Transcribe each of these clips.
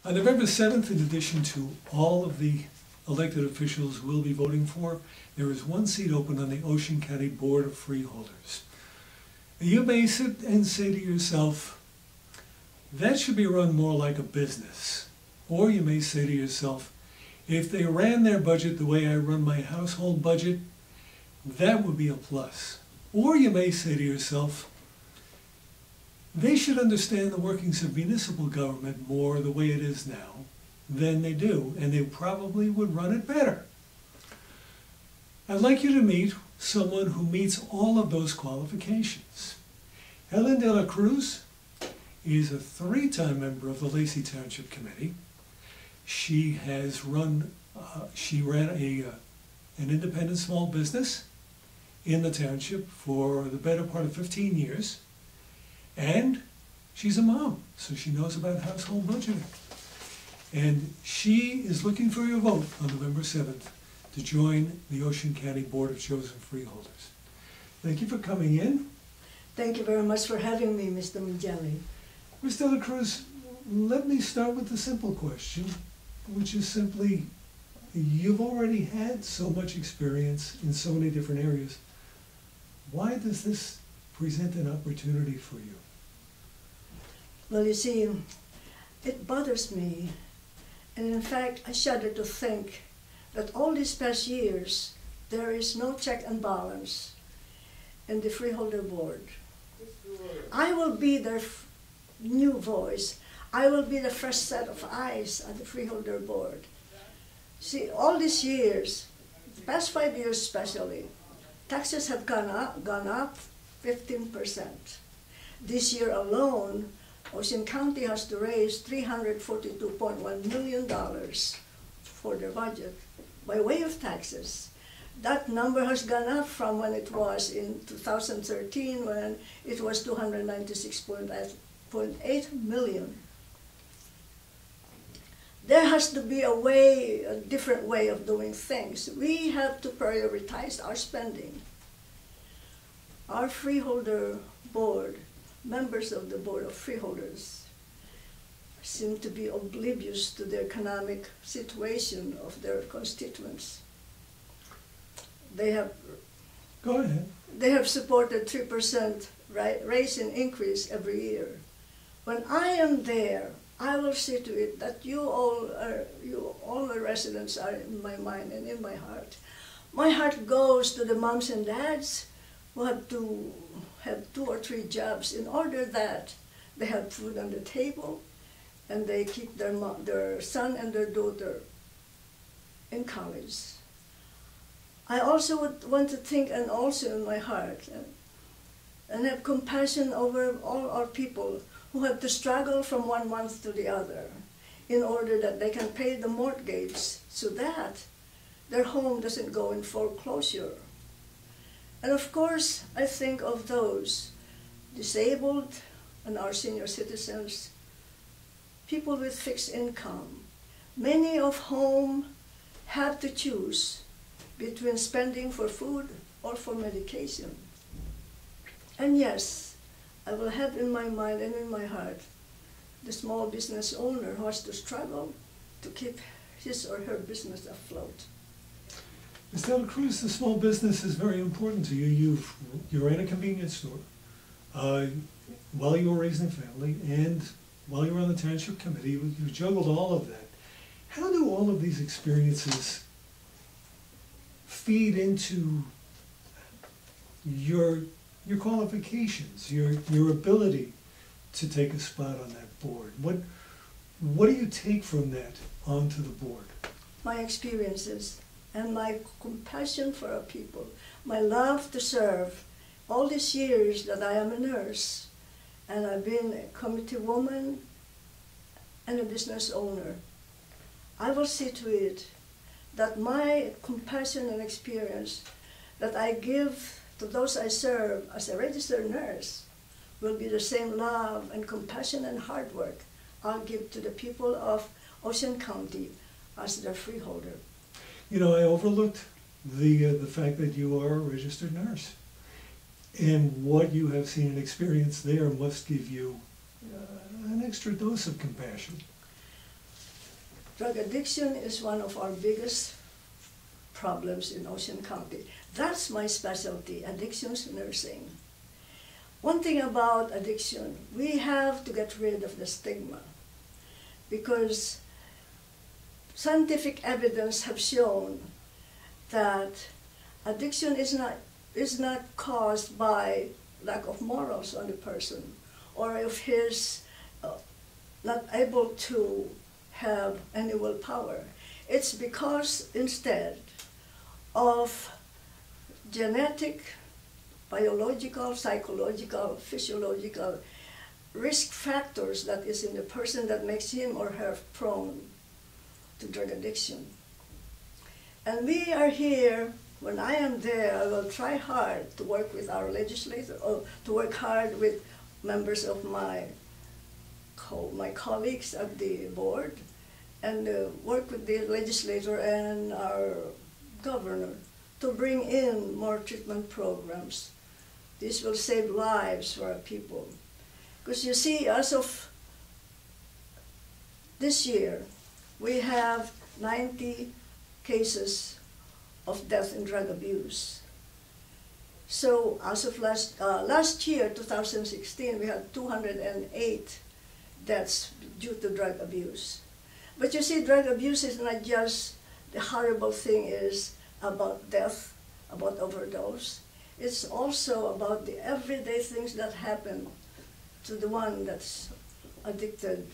On November 7th, in addition to all of the elected officials we'll be voting for, there is one seat open on the Ocean County Board of Freeholders. You may sit and say to yourself, that should be run more like a business. Or you may say to yourself, if they ran their budget the way I run my household budget, that would be a plus. Or you may say to yourself, they should understand the workings of municipal government more the way it is now than they do, and they probably would run it better. I'd like you to meet someone who meets all of those qualifications. Helen Dela Cruz is a 3-time member of the Lacey Township Committee. She has ran an independent small business in the township for the better part of 15 years. And she's a mom, so she knows about household budgeting. And she is looking for your vote on November 7th to join the Ocean County Board of Chosen Freeholders. Thank you for coming in. Thank you very much for having me, Mr. Mijali. Ms. Dela Cruz, let me start with the simple question, which is simply, you've already had so much experience in so many different areas. Why does this present an opportunity for you? Well, you see, it bothers me, and in fact, I shudder to think that all these past years, there is no check and balance in the Freeholder Board. I will be their new voice. I will be the fresh set of eyes on the Freeholder Board. See, all these years, the past 5 years especially, taxes have gone up 15%. This year alone, Ocean County has to raise $342.1 million for their budget by way of taxes. That number has gone up from when it was in 2013, when it was $296.8 million. There has to be a different way of doing things. We have to prioritize our spending. Our Freeholder Board, members of the Board of Freeholders, seem to be oblivious to the economic situation of their constituents. They have Go ahead. They have supported 3% raise and increase every year. When I am there, I will see to it that you all the residents are in my mind and in my heart. My heart goes to the moms and dads who have to have 2 or 3 jobs in order that they have food on the table and they keep their son and their daughter in college. I also would want to think, and also in my heart, and have compassion over all our people who have to struggle from one month to the other in order that they can pay the mortgage so that their home doesn't go in foreclosure. And of course, I think of those disabled and our senior citizens, people with fixed income, many of whom have to choose between spending for food or for medication. And yes, I will have in my mind and in my heart the small business owner who has to struggle to keep his or her business afloat. Ms. Dela Cruz, the small business is very important to you. You ran a convenience store while you were raising a family, and while you were on the township committee, you juggled all of that. How do all of these experiences feed into your qualifications, your ability to take a spot on that board? What do you take from that onto the board? My experiences and my compassion for our people, my love to serve. All these years that I am a nurse, and I've been a committee woman and a business owner, I will see to it that my compassion and experience that I give to those I serve as a registered nurse will be the same love and compassion and hard work I'll give to the people of Ocean County as their freeholder. You know, I overlooked the fact that you are a registered nurse. And what you have seen and experienced there must give you an extra dose of compassion. Drug addiction is one of our biggest problems in Ocean County. That's my specialty, addictions nursing. One thing about addiction, we have to get rid of the stigma, because scientific evidence have shown that addiction is not caused by lack of morals on the person, or if he's not able to have any willpower. It's because instead of genetic, biological, psychological, physiological risk factors that is in the person that makes him or her prone to drug addiction. And we are here, when I am there, I will try hard to work with our legislator, or to work hard with members of my colleagues at the board, and work with the legislator and our governor to bring in more treatment programs. This will save lives for our people. Because you see, as of this year, we have 90 cases of death in drug abuse. So as of last year, 2016, we had 208 deaths due to drug abuse. But you see, drug abuse is not just the horrible thing is about death, about overdose. It's also about the everyday things that happen to the one that's addicted.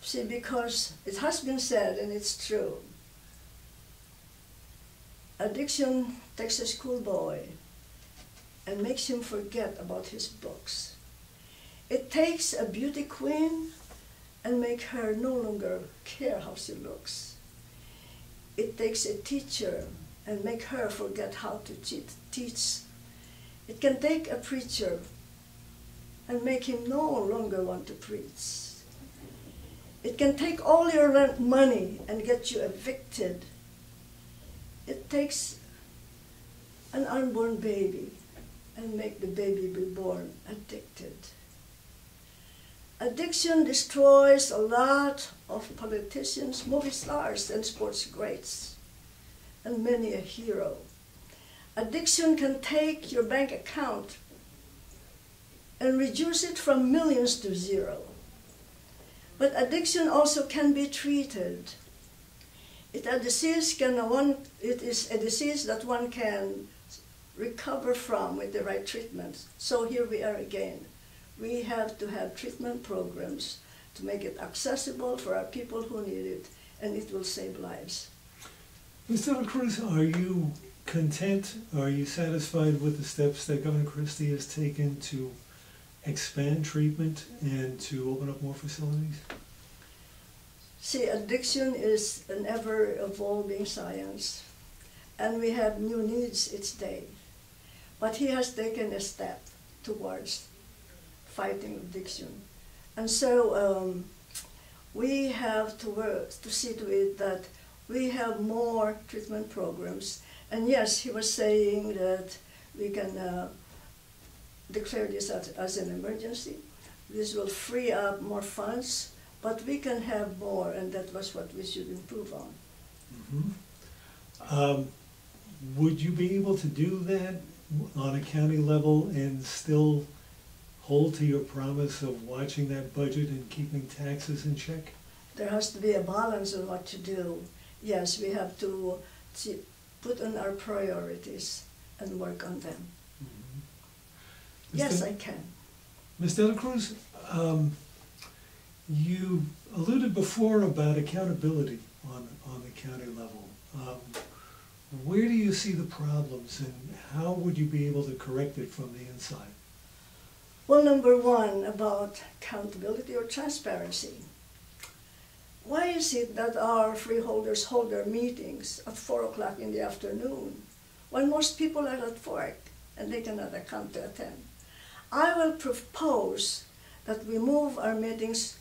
See, because it has been said, and it's true, addiction takes a schoolboy and makes him forget about his books. It takes a beauty queen and make her no longer care how she looks. It takes a teacher and make her forget how to teach. It can take a preacher and make him no longer want to preach. It can take all your money and get you evicted. It takes an unborn baby and make the baby be born addicted. Addiction destroys a lot of politicians, movie stars, and sports greats, and many a hero. Addiction can take your bank account and reduce it from millions to zero. But addiction also can be treated. It is a disease that one can recover from with the right treatment. So here we are again. We have to have treatment programs to make it accessible for our people who need it, and it will save lives. Ms. Dela Cruz, are you content, are you satisfied with the steps that Governor Christie has taken to expand treatment and to open up more facilities? See, addiction is an ever-evolving science, and we have new needs each day. But he has taken a step towards fighting addiction. And so we have to work to see to it that we have more treatment programs. And yes, he was saying that we can declare this as an emergency. This will free up more funds, but we can have more, and that was what we should improve on. Mm-hmm. Would you be able to do that on a county level and still hold to your promise of watching that budget and keeping taxes in check? There has to be a balance on what to do. Yes, we have to put on our priorities and work on them. Mm-hmm. Yes, I can. Ms. Dela Cruz, you alluded before about accountability on the county level. Where do you see the problems, and how would you be able to correct it from the inside? Well, number one, about accountability or transparency. Why is it that our freeholders hold their meetings at 4 o'clock in the afternoon when most people are at work and they cannot come to attend? I will propose that we move our meetings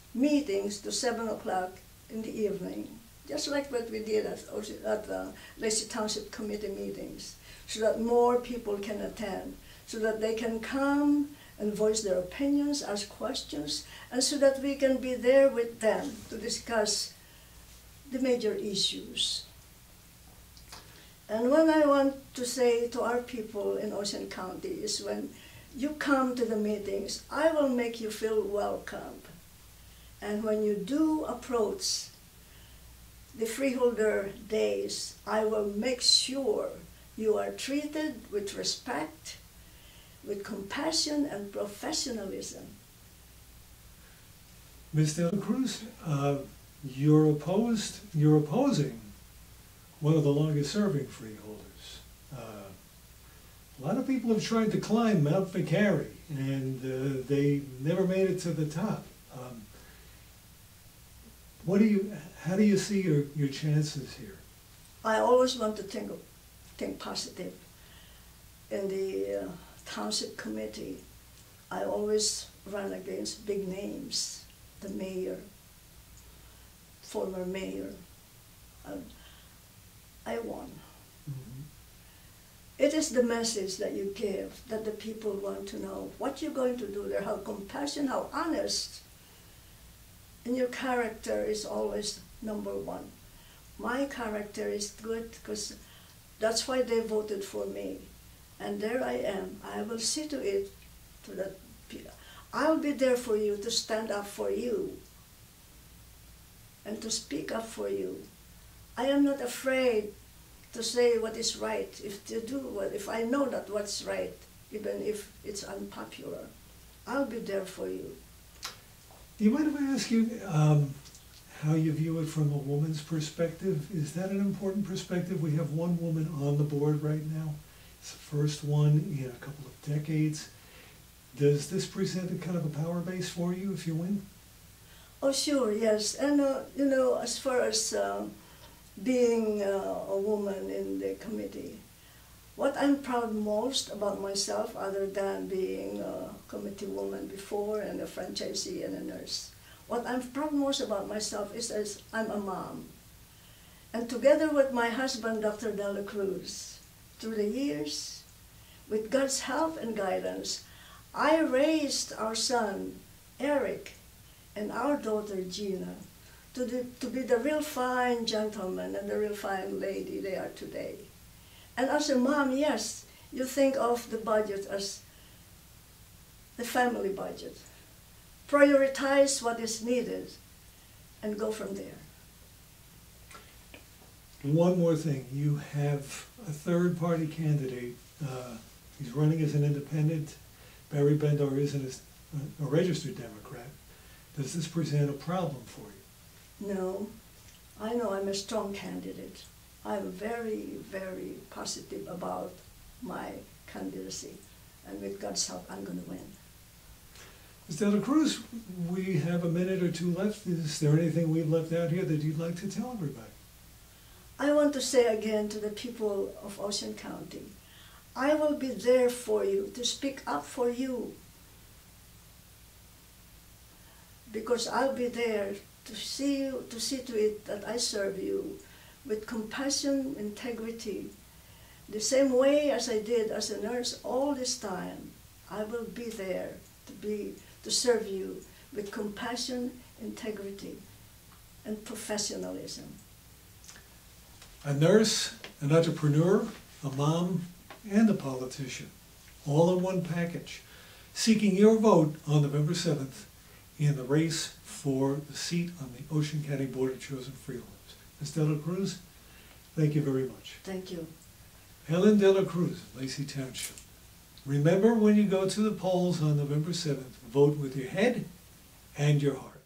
to 7 o'clock in the evening, just like what we did at Lacey Township Committee meetings, so that more people can attend, so that they can come and voice their opinions, ask questions, and so that we can be there with them to discuss the major issues. And what I want to say to our people in Ocean County is when you come to the meetings, I will make you feel welcome. And when you do approach the Freeholder days, I will make sure you are treated with respect, with compassion and professionalism. Ms. Dela Cruz, you're opposing one of the longest serving freeholders. A lot of people have tried to climb Mount Vicari, and they never made it to the top. How do you see your chances here? I always want to think positive. In the township committee, I always run against big names. The mayor, former mayor. I won. Mm-hmm. It is the message that you give that the people want to know what you're going to do there, how compassionate, how honest. And your character is always number one. My character is good because that's why they voted for me. And there I am. I will see to it to that. I'll be there for you to stand up for you and to speak up for you. I am not afraid to say what is right. If I know that what's right, even if it's unpopular, I'll be there for you. Do you mind if I ask you how you view it from a woman's perspective? Is that an important perspective? We have one woman on the board right now. It's the first one in a couple of decades. Does this present a kind of a power base for you if you win? Oh, sure, yes. And, as far as being a woman in the committee, what I'm proud most about myself, other than being a committee woman before and a franchisee and a nurse, what I'm proud most about myself is as I'm a mom. And together with my husband, Dr. Dela Cruz, through the years, with God's help and guidance, I raised our son, Eric, and our daughter, Gina, to be the real fine gentleman and the real fine lady they are today. And as a mom, yes, you think of the budget as the family budget. Prioritize what is needed and go from there. One more thing. You have a third-party candidate. He's running as an independent. Barry Bendor isn't a registered Democrat. Does this present a problem for you? No. I know I'm a strong candidate. I'm very, very positive about my candidacy. And with God's help, I'm going to win. Ms. Dela Cruz, we have a minute or two left. Is there anything we've left out here that you'd like to tell everybody? I want to say again to the people of Ocean County, I will be there for you, to speak up for you. Because I'll be there to see to it that I serve you with compassion, integrity. The same way as I did as a nurse all this time, I will be there to serve you with compassion, integrity, and professionalism. A nurse, an entrepreneur, a mom, and a politician, all in one package, seeking your vote on November 7th in the race for the seat on the Ocean County Board of Chosen Freeholders. Ms. Dela Cruz, thank you very much. Thank you. Helen Dela Cruz, Lacey Township. Remember, when you go to the polls on November 7th, vote with your head and your heart.